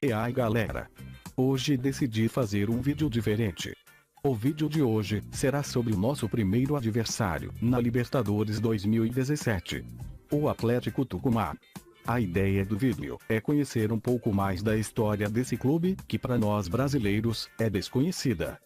E aí galera, hoje decidi fazer um vídeo diferente. O vídeo de hoje será sobre o nosso primeiro adversário na Libertadores 2017, o Atlético Tucumã. A ideia do vídeo é conhecer um pouco mais da história desse clube, que para nós brasileiros é desconhecida.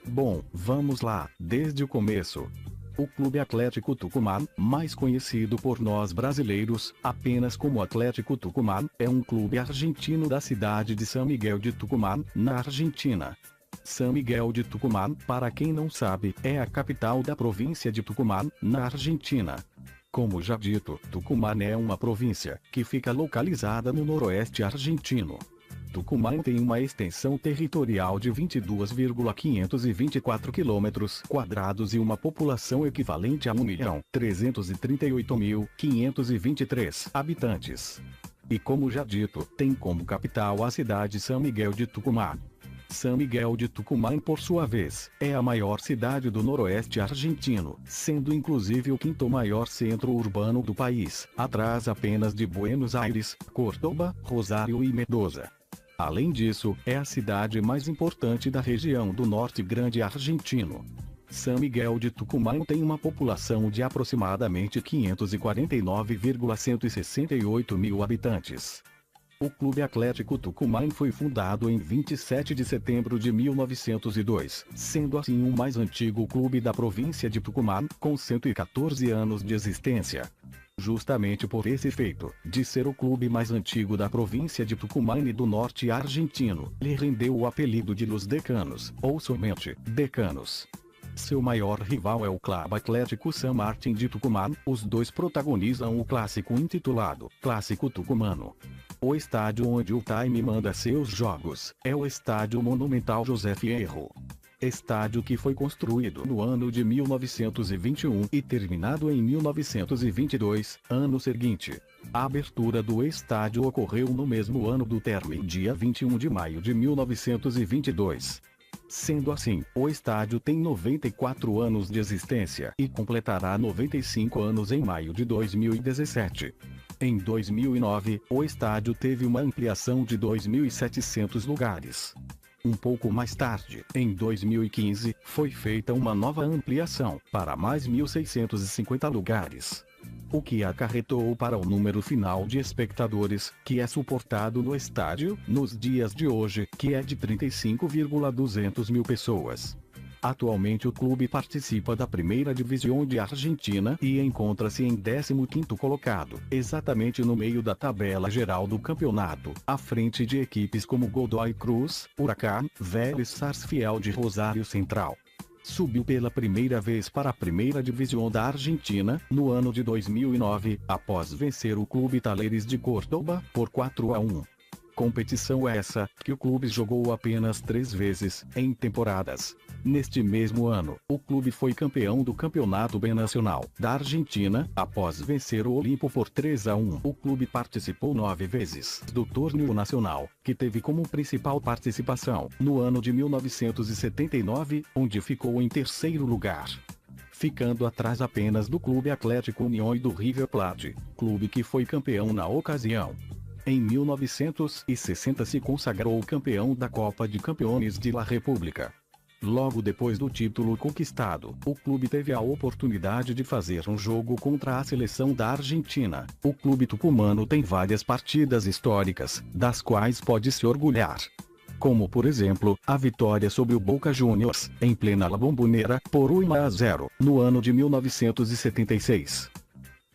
Bom, vamos lá, desde o começo. O Clube Atlético Tucumã, mais conhecido por nós brasileiros apenas como Atlético Tucumã, é um clube argentino da cidade de São Miguel de Tucumã, na Argentina. São Miguel de Tucumã, para quem não sabe, é a capital da província de Tucumã, na Argentina. Como já dito, Tucumã é uma província que fica localizada no noroeste argentino. Tucumã tem uma extensão territorial de 22,524 km² e uma população equivalente a 1.338.523 habitantes. E como já dito, tem como capital a cidade São Miguel de Tucumã. São Miguel de Tucumã, por sua vez, é a maior cidade do noroeste argentino, sendo inclusive o quinto maior centro urbano do país, atrás apenas de Buenos Aires, Córdoba, Rosário e Mendoza. Além disso, é a cidade mais importante da região do Norte Grande argentino. São Miguel de Tucumã tem uma população de aproximadamente 549,168 mil habitantes. O Clube Atlético Tucumã foi fundado em 27 de setembro de 1902, sendo assim o mais antigo clube da província de Tucumã, com 114 anos de existência. Justamente por esse feito, de ser o clube mais antigo da província de Tucumã e do norte argentino, lhe rendeu o apelido de Los Decanos, ou somente Decanos. Seu maior rival é o Clube Atlético San Martín de Tucumã, os dois protagonizam o clássico intitulado Clássico Tucumano. O estádio onde o Time manda seus jogos é o Estádio Monumental José Fierro. Estádio que foi construído no ano de 1921 e terminado em 1922, ano seguinte. A abertura do estádio ocorreu no mesmo ano do término, dia 21 de maio de 1922. Sendo assim, o estádio tem 94 anos de existência e completará 95 anos em maio de 2017. Em 2009, o estádio teve uma ampliação de 2.700 lugares. Um pouco mais tarde, em 2015, foi feita uma nova ampliação, para mais 1.650 lugares. O que acarretou para o número final de espectadores, que é suportado no estádio, nos dias de hoje, que é de 35,200 mil pessoas. Atualmente o clube participa da Primeira Divisão de Argentina e encontra-se em 15º colocado, exatamente no meio da tabela geral do campeonato, à frente de equipes como Godoy Cruz, Huracán, Vélez Sarsfield de Rosário Central. Subiu pela primeira vez para a Primeira Divisão da Argentina, no ano de 2009, após vencer o Clube Talleres de Córdoba, por 4-1. Competição essa, que o clube jogou apenas 3 vezes, em temporadas. Neste mesmo ano, o clube foi campeão do Campeonato Binacional da Argentina, após vencer o Olimpo por 3-1. O clube participou 9 vezes do torneio nacional, que teve como principal participação, no ano de 1979, onde ficou em 3º lugar. Ficando atrás apenas do Clube Atlético Unión e do River Plate, clube que foi campeão na ocasião. Em 1960 se consagrou campeão da Copa de Campeões de La República. Logo depois do título conquistado, o clube teve a oportunidade de fazer um jogo contra a seleção da Argentina. O clube tucumano tem várias partidas históricas, das quais pode se orgulhar. Como por exemplo, a vitória sobre o Boca Juniors, em plena La Bombonera, por 1-0, no ano de 1976.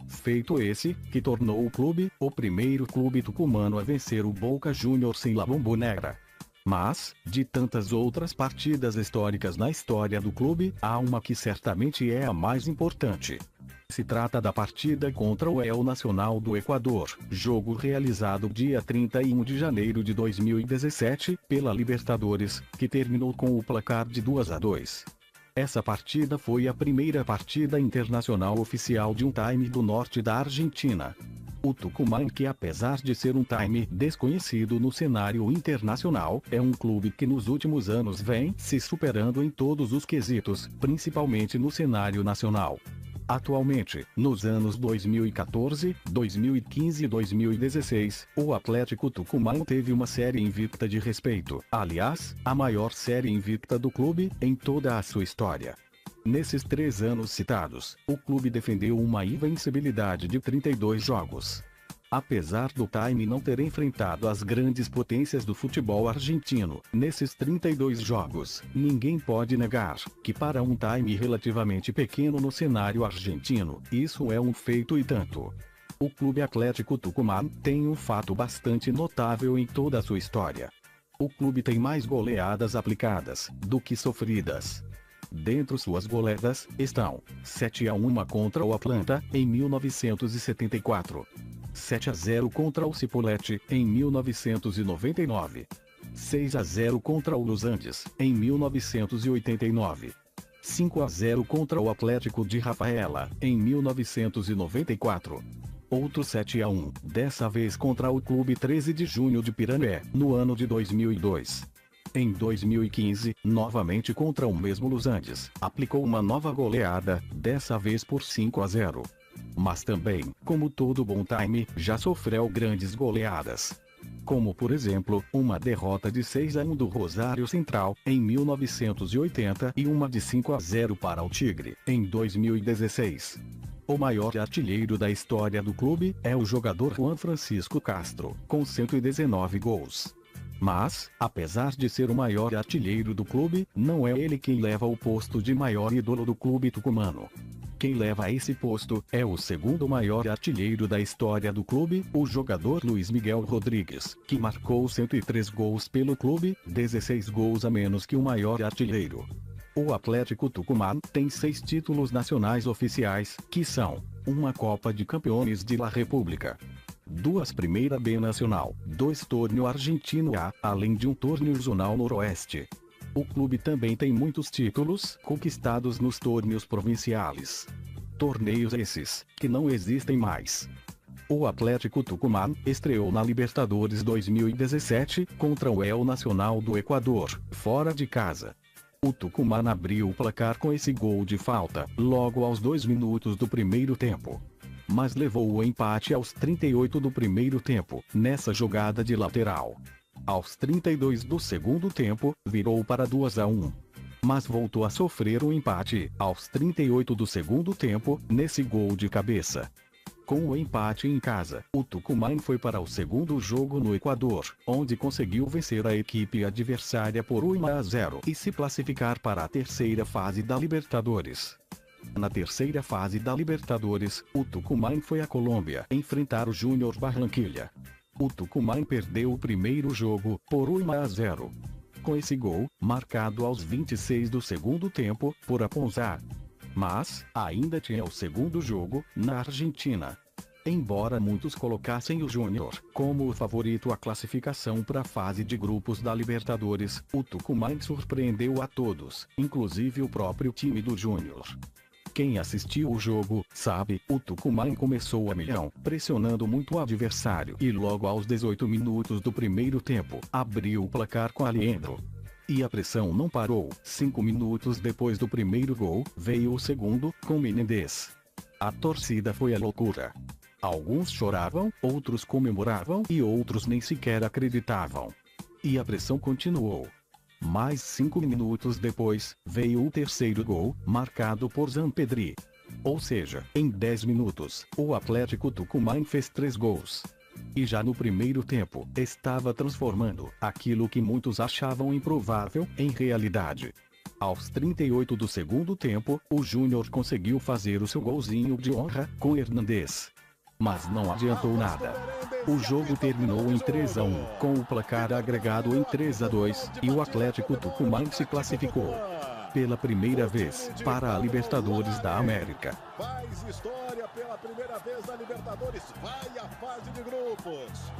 Feito esse, que tornou o clube, o primeiro clube tucumano a vencer o Boca Juniors em La Bombonera. Mas, de tantas outras partidas históricas na história do clube, há uma que certamente é a mais importante. Se trata da partida contra o El Nacional do Equador, jogo realizado dia 31 de janeiro de 2017, pela Libertadores, que terminou com o placar de 2-2. Essa partida foi a primeira partida internacional oficial de um time do norte da Argentina. O Tucumã, que apesar de ser um time desconhecido no cenário internacional, é um clube que nos últimos anos vem se superando em todos os quesitos, principalmente no cenário nacional. Atualmente, nos anos 2014, 2015 e 2016, o Atlético Tucumã teve uma série invicta de respeito. Aliás, a maior série invicta do clube em toda a sua história. Nesses 3 anos citados, o clube defendeu uma invencibilidade de 32 jogos. Apesar do time não ter enfrentado as grandes potências do futebol argentino, nesses 32 jogos, ninguém pode negar que para um time relativamente pequeno no cenário argentino, isso é um feito e tanto. O Clube Atlético Tucumã tem um fato bastante notável em toda a sua história. O clube tem mais goleadas aplicadas do que sofridas. Dentre suas goleadas, estão 7-1 contra o Atlanta, em 1974. 7-0 contra o Cipolletti, em 1999. 6-0 contra o Los Andes, em 1989. 5-0 contra o Atlético de Rafaela, em 1994. Outro 7-1, dessa vez contra o Clube 13 de Junho de Piranhé, no ano de 2002. Em 2015, novamente contra o mesmo Los Andes, aplicou uma nova goleada, dessa vez por 5-0. Mas também, como todo bom time, já sofreu grandes goleadas. Como por exemplo, uma derrota de 6-1 do Rosário Central, em 1980 e uma de 5-0 para o Tigre, em 2016. O maior artilheiro da história do clube é o jogador Juan Francisco Castro, com 119 gols. Mas, apesar de ser o maior artilheiro do clube, não é ele quem leva o posto de maior ídolo do clube tucumano. Quem leva esse posto é o segundo maior artilheiro da história do clube, o jogador Luiz Miguel Rodrigues, que marcou 103 gols pelo clube, 16 gols a menos que o maior artilheiro. O Atlético Tucumã tem 6 títulos nacionais oficiais, que são: uma Copa de Campeões de La República, 2 Primeira B Nacional, 2 Torneio Argentino A, além de um Torneio Zonal Noroeste. O clube também tem muitos títulos conquistados nos torneios provinciais. Torneios esses, que não existem mais. O Atlético Tucumã estreou na Libertadores 2017 contra o El Nacional do Equador, fora de casa. O Tucumã abriu o placar com esse gol de falta, logo aos 2 minutos do primeiro tempo. Mas levou o empate aos 38 do primeiro tempo, nessa jogada de lateral. Aos 32 do segundo tempo, virou para 2-1. Mas voltou a sofrer o empate, aos 38 do segundo tempo, nesse gol de cabeça. Com o empate em casa, o Tucumã foi para o segundo jogo no Equador, onde conseguiu vencer a equipe adversária por 1-0 e se classificar para a terceira fase da Libertadores. Na terceira fase da Libertadores, o Tucumã foi à Colômbia enfrentar o Júnior Barranquilla. O Tucumã perdeu o primeiro jogo, por 1-0. Com esse gol, marcado aos 26 do segundo tempo, por Aponzar. Mas, ainda tinha o segundo jogo, na Argentina. Embora muitos colocassem o Júnior como o favorito à classificação para a fase de grupos da Libertadores, o Tucumã surpreendeu a todos, inclusive o próprio time do Júnior. Quem assistiu o jogo, sabe, o Tucumã começou a milhão, pressionando muito o adversário e logo aos 18 minutos do primeiro tempo, abriu o placar com Aliendro. E a pressão não parou. 5 minutos depois do primeiro gol, veio o segundo, com Menendez. A torcida foi à loucura. Alguns choravam, outros comemoravam e outros nem sequer acreditavam. E a pressão continuou. Mais 5 minutos depois, veio o terceiro gol, marcado por Zampedri. Ou seja, em 10 minutos, o Atlético Tucumã fez 3 gols. E já no primeiro tempo, estava transformando aquilo que muitos achavam improvável em realidade. Aos 38 do segundo tempo, o Júnior conseguiu fazer o seu golzinho de honra com Hernandez. Mas não adiantou nada. O jogo terminou em 3-1, com o placar agregado em 3-2, e o Atlético Tucumã se classificou pela primeira vez para a Libertadores da América. Faz história pela primeira vez na Libertadores, vai à fase de grupos.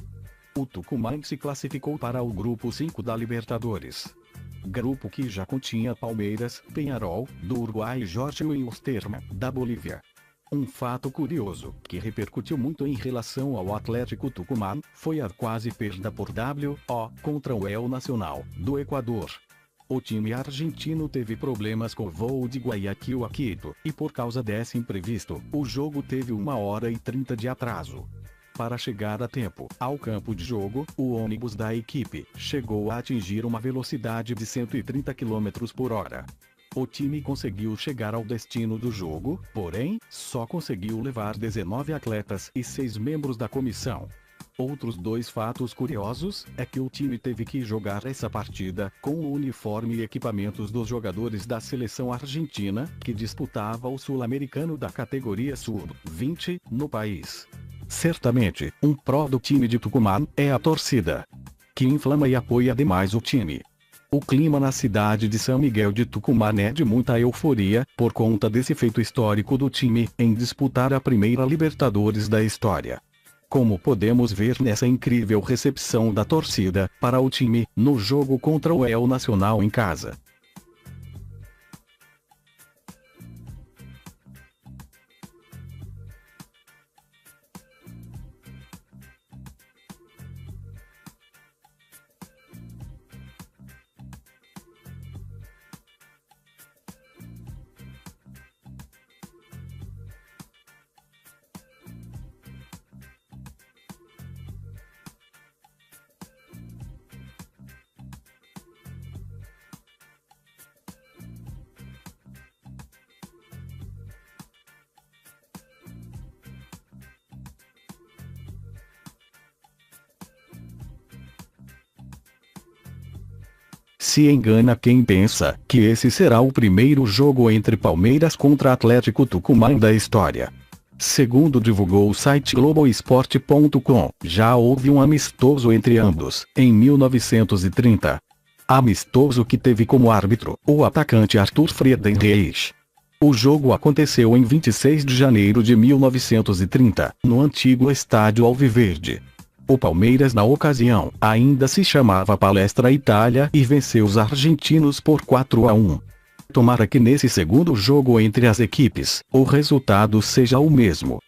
O Tucumã se classificou para o grupo 5 da Libertadores. Grupo que já continha Palmeiras, Peñarol, do Uruguai e Jorge Wilstermann, da Bolívia. Um fato curioso, que repercutiu muito em relação ao Atlético Tucumã, foi a quase perda por WO contra o El Nacional, do Equador. O time argentino teve problemas com o voo de Guayaquil a Quito, e por causa desse imprevisto, o jogo teve 1h30 de atraso. Para chegar a tempo ao campo de jogo, o ônibus da equipe chegou a atingir uma velocidade de 130 km por hora. O time conseguiu chegar ao destino do jogo, porém, só conseguiu levar 19 atletas e 6 membros da comissão. Outros 2 fatos curiosos é que o time teve que jogar essa partida com o uniforme e equipamentos dos jogadores da seleção argentina, que disputava o sul-americano da categoria sub-20 no país. Certamente, um pró do time de Tucumã é a torcida, que inflama e apoia demais o time. O clima na cidade de São Miguel de Tucumã é de muita euforia, por conta desse feito histórico do time em disputar a primeira Libertadores da história. Como podemos ver nessa incrível recepção da torcida para o time no jogo contra o El Nacional em casa. Se engana quem pensa que esse será o primeiro jogo entre Palmeiras contra Atlético Tucumã da história. Segundo divulgou o site Globoesporte.com, já houve um amistoso entre ambos, em 1930. Amistoso que teve como árbitro o atacante Arthur Friedenreich. O jogo aconteceu em 26 de janeiro de 1930, no antigo estádio Alviverde. O Palmeiras na ocasião ainda se chamava Palestra Itália e venceu os argentinos por 4-1. Tomara que nesse segundo jogo entre as equipes, o resultado seja o mesmo.